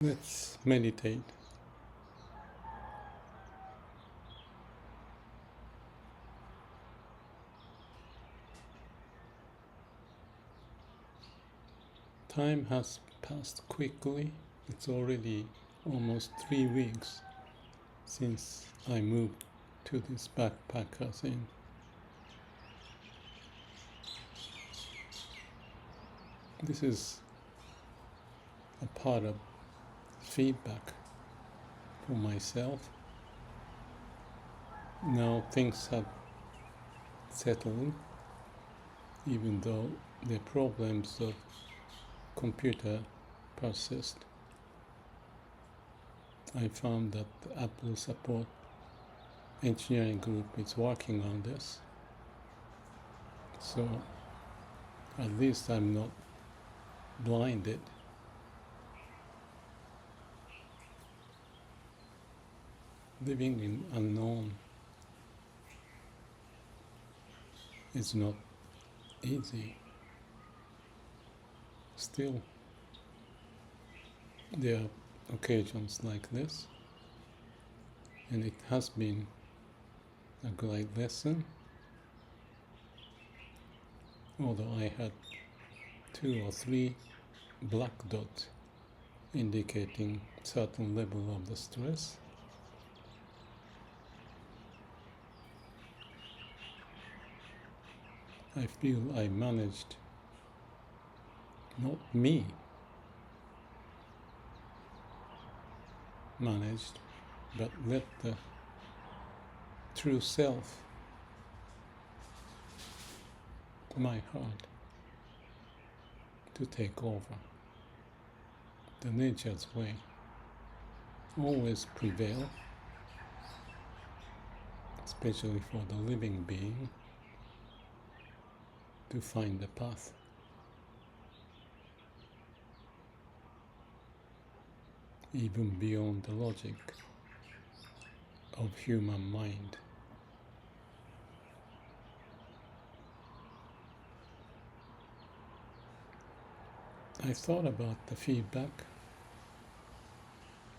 Let's meditate. Time has passed quickly. It's already almost 3 weeks since I moved to this backpackers inn. This is a part of feedback for myself. Now things have settled, even though the problems of computer persist. I found that the Apple support engineering group is working on this, so at least I'm not blinded. Living in unknown is not easy. Still, there are occasions like this, and it has been a great lesson. Although I had 2 or 3 black dots indicating certain level of the stress, I feel I managed, not me managed, but let the true self, my heart, to take over. The nature's way always prevail, especially for the living being, to find the path. Even beyond the logic of human mind. I thought about the feedback.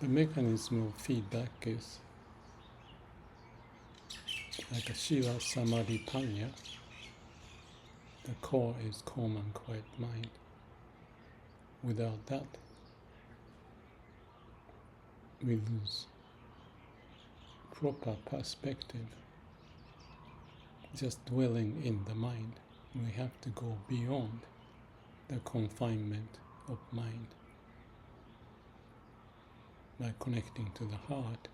The mechanism of feedback is like a Shila Samadhi Panya. The core is calm and quiet mind. Without that, we lose proper perspective. Just dwelling in the mind, we have to go beyond the confinement of mind by connecting to the heart.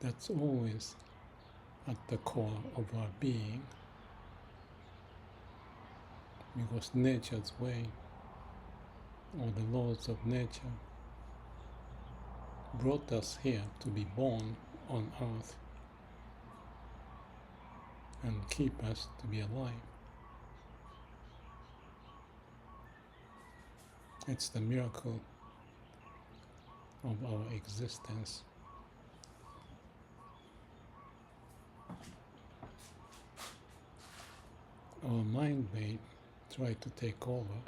That's always at the core of our being, because nature's way, or the laws of nature, brought us here to be born on earth and keep us to be alive. It's the miracle of our existence. Our mind may try to take over,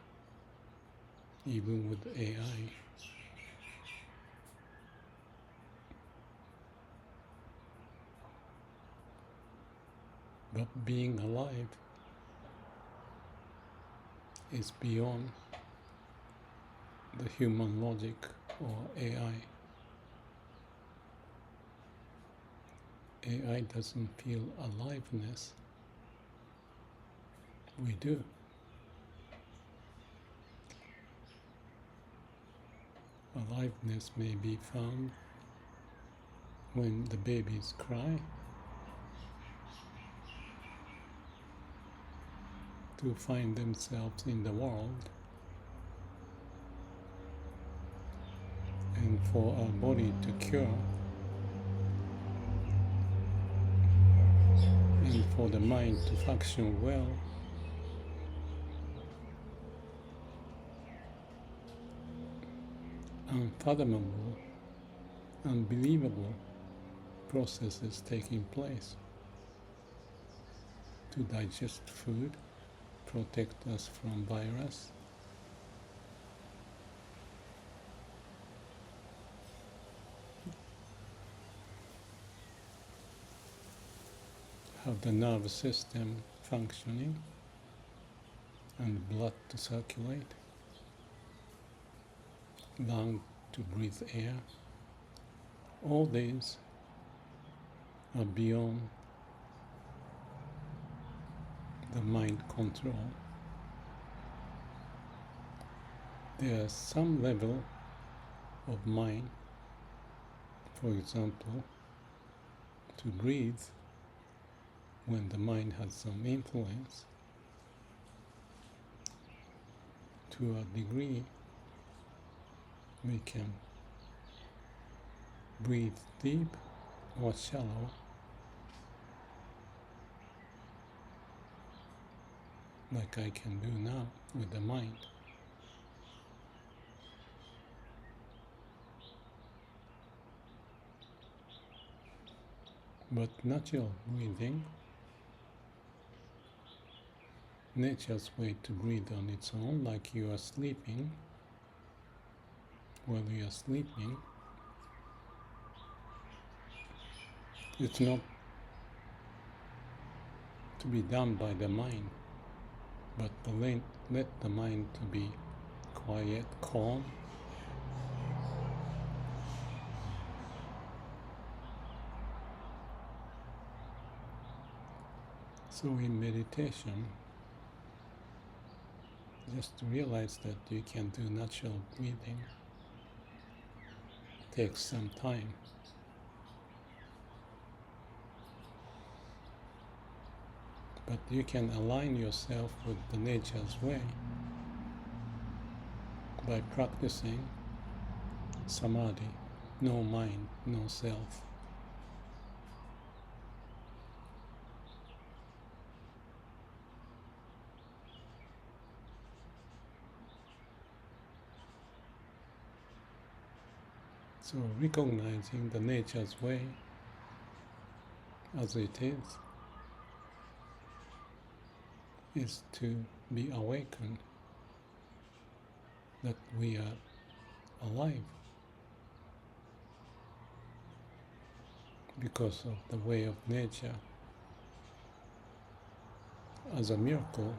even with AI. But being alive is beyond the human logic or AI. AI doesn't feel aliveness. We do. Aliveness may be found when the babies cry, to find themselves in the world, and for our body to cure, and for the mind to function well. Unfathomable, unbelievable processes taking place to digest food, protect us from virus. Have the nervous system functioning and blood to circulate, lung to breathe air. All these are beyond the mind control. There is some level of mind, for example, to breathe when the mind has some influence. To a degree, we can breathe deep or shallow, like I can do now with the mind. But natural breathing, nature's way to breathe on its own, like you are sleeping, while you are sleeping, it's not to be done by the mind, but to let the mind to be quiet, calm. So in meditation, just to realize that you can do natural breathing takes some time. But you can align yourself with the nature's way by practicing samadhi, no mind, no self. So recognizing the nature's way as it is to be awakened that we are alive because of the way of nature as a miracle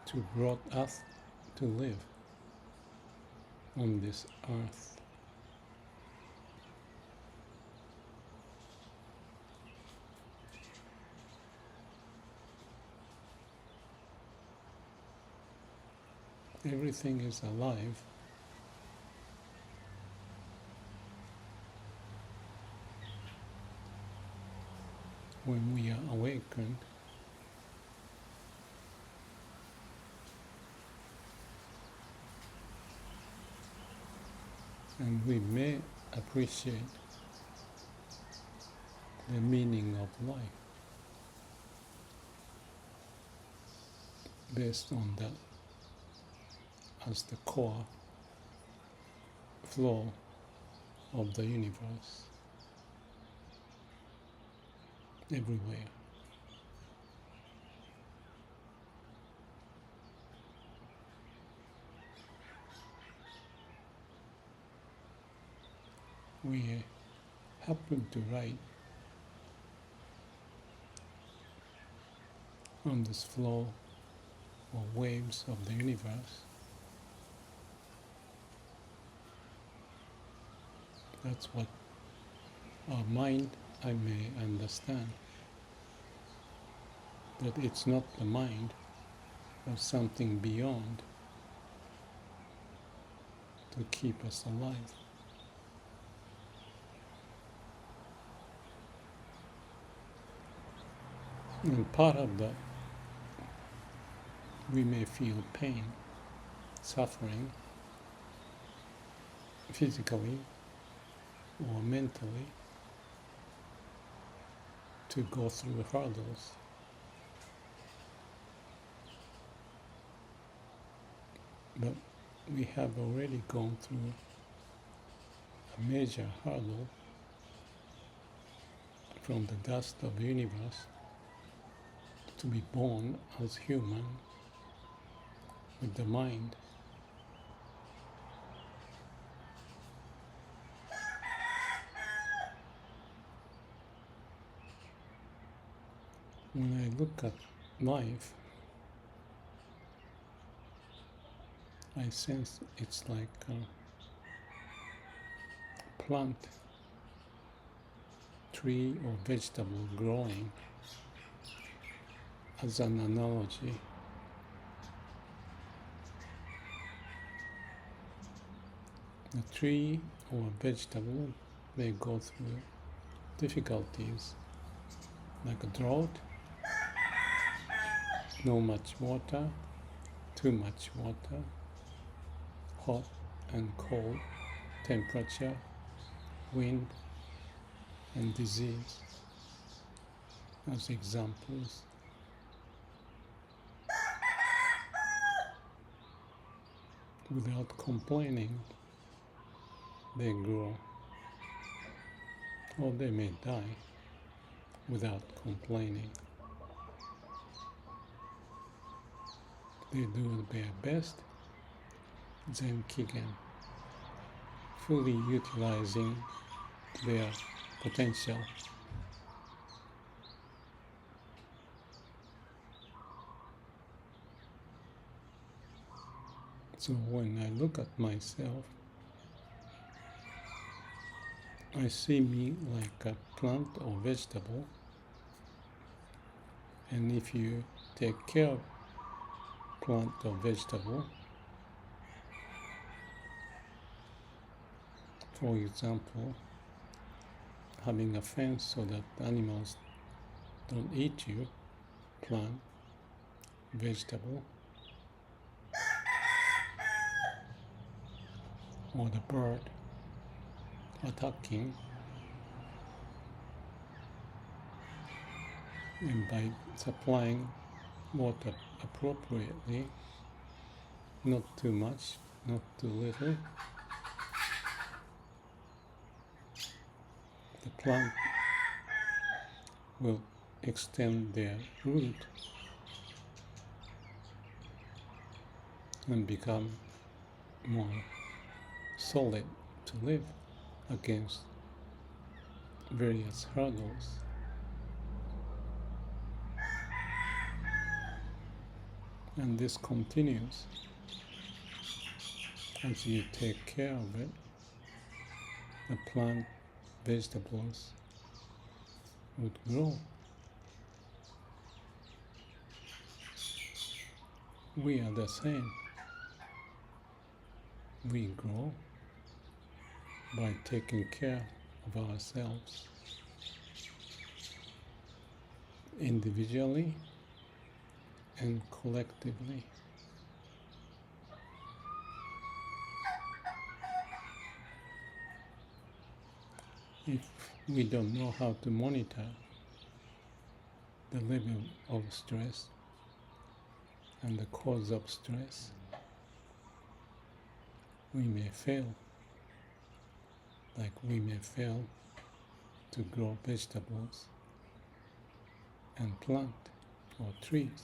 to brought us to live on this earth. Everything is alive when we are awakened. And we may appreciate the meaning of life based on that as the core flow of the universe everywhere. We happen to ride on this flow or waves of the universe. That's what our mind, I may understand, that it's not the mind or something beyond to keep us alive. And part of that, we may feel pain, suffering, physically or mentally, to go through hurdles. But we have already gone through a major hurdle from the dust of the universe to be born as human with the mind. When I look at life, I sense it's like a plant, tree or vegetable growing as an analogy. A tree or vegetable may go through difficulties like a drought, no much water, too much water, hot and cold temperature, wind and disease as examples. Without complaining, they grow, or they may die without complaining. They do their best, zen-kigen, fully utilizing their potential. So when I look at myself, I see me like a plant or vegetable, and if you take care of plant or vegetable, for example, having a fence so that animals don't eat you, plant, vegetable, or the bird attacking, and by supplying water appropriately, not too much, not too little, the plant will extend their root and become more solid to live against various hurdles. And this continues as you take care of it. The plant, vegetables would grow. We are the same. We grow by taking care of ourselves individually and collectively. If we don't know how to monitor the level of stress and the cause of stress, we may fail, like we may fail to grow vegetables and plant or trees.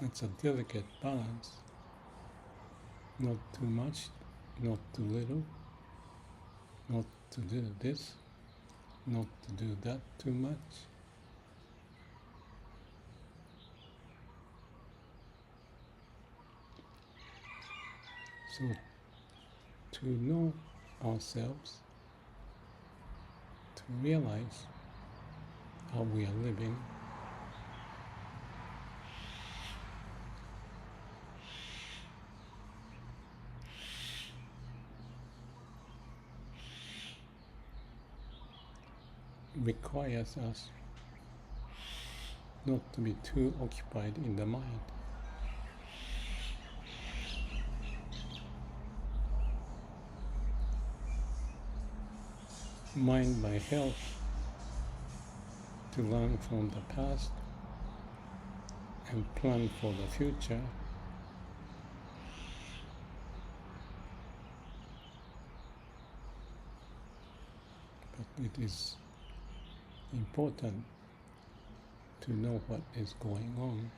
It's a delicate balance, not too much, not too little, not to do this, not to do that too much. So to know ourselves, to realize how we are living, requires us not to be too occupied in the mind. Mind by health, to learn from the past and plan for the future. But it is important to know what is going on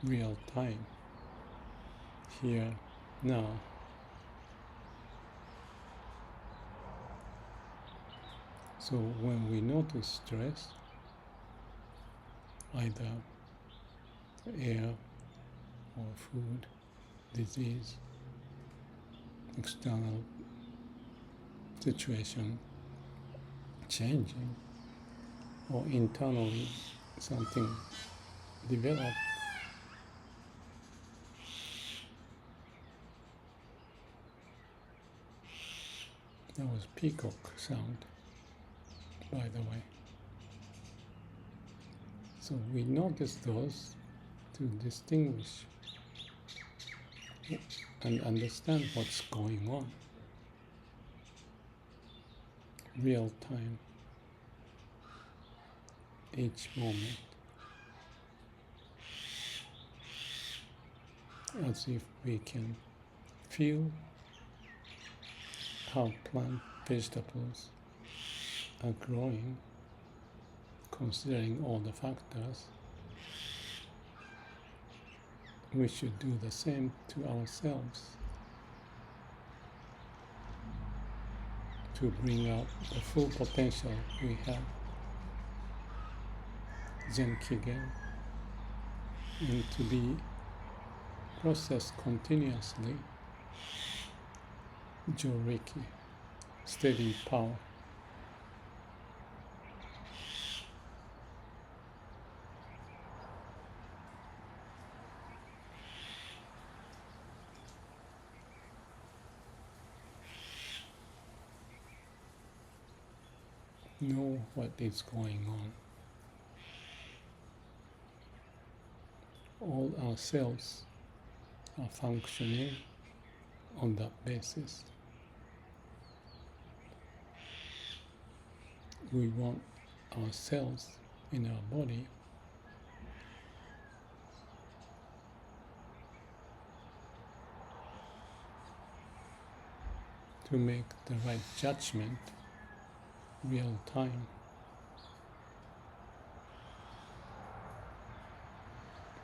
real time, here, now. So when we notice stress, either air or food, disease, external situation changing, or internally something developed, that was peacock sound, by the way. So we notice those to distinguish and understand what's going on real time, each moment, as if we can feel how plant vegetables are growing, considering all the factors. We should do the same to ourselves to bring out the full potential we have, Zen-kigen, and to be processed continuously, jō-riki, steady power. Know what is going on. All our cells are functioning on that basis. We want our cells in our body to make the right judgment real time.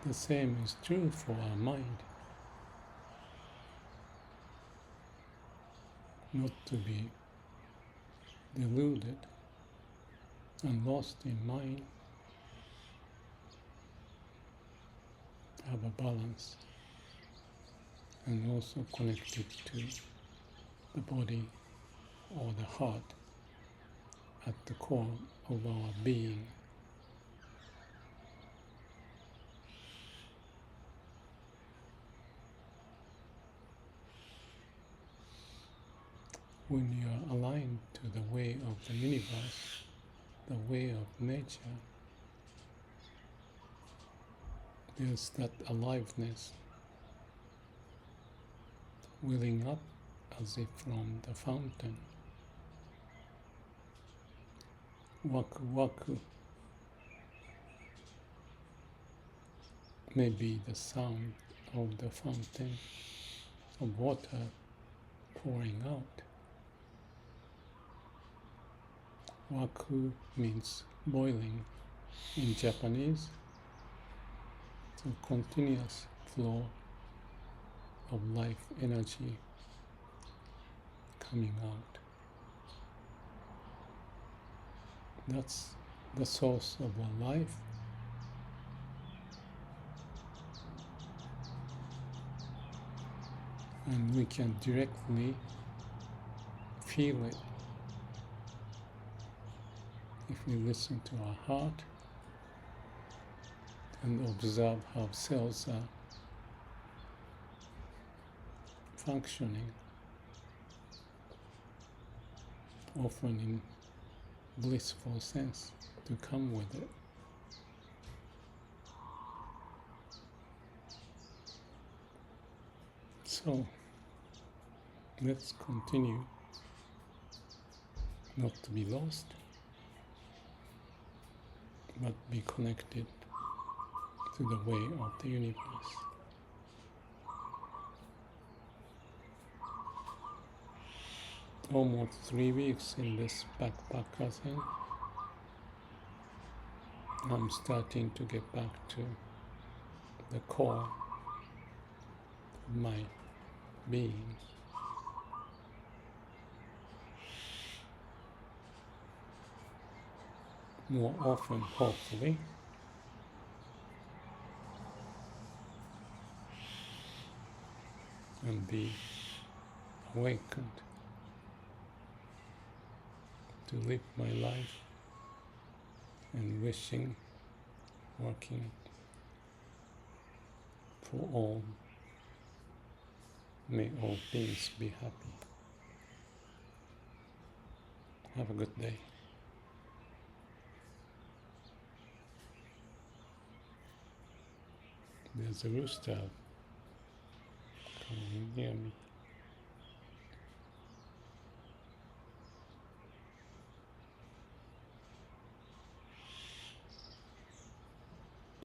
The same is true for our mind. Not to be deluded and lost in mind. Have a balance and also connected to the body or the heart at the core of our being. When you are aligned to the way of the universe, the way of nature, there's that aliveness welling up as if from the fountain. Waku-waku may be the sound of the fountain of water pouring out. Waku means boiling in Japanese, so continuous flow of life energy coming out. That's the source of our life. And we can directly feel it if we listen to our heart and observe how cells are functioning, often in blissful sense to come with it. So let's continue not to be lost, but be connected to the way of the universe. almost 3 weeks in this backpacker thing, I'm starting to get back to the core of my being. More often, hopefully. And be awakened to live my life and wishing, working for all. May all beings be happy. Have a good day. There's a rooster coming near me.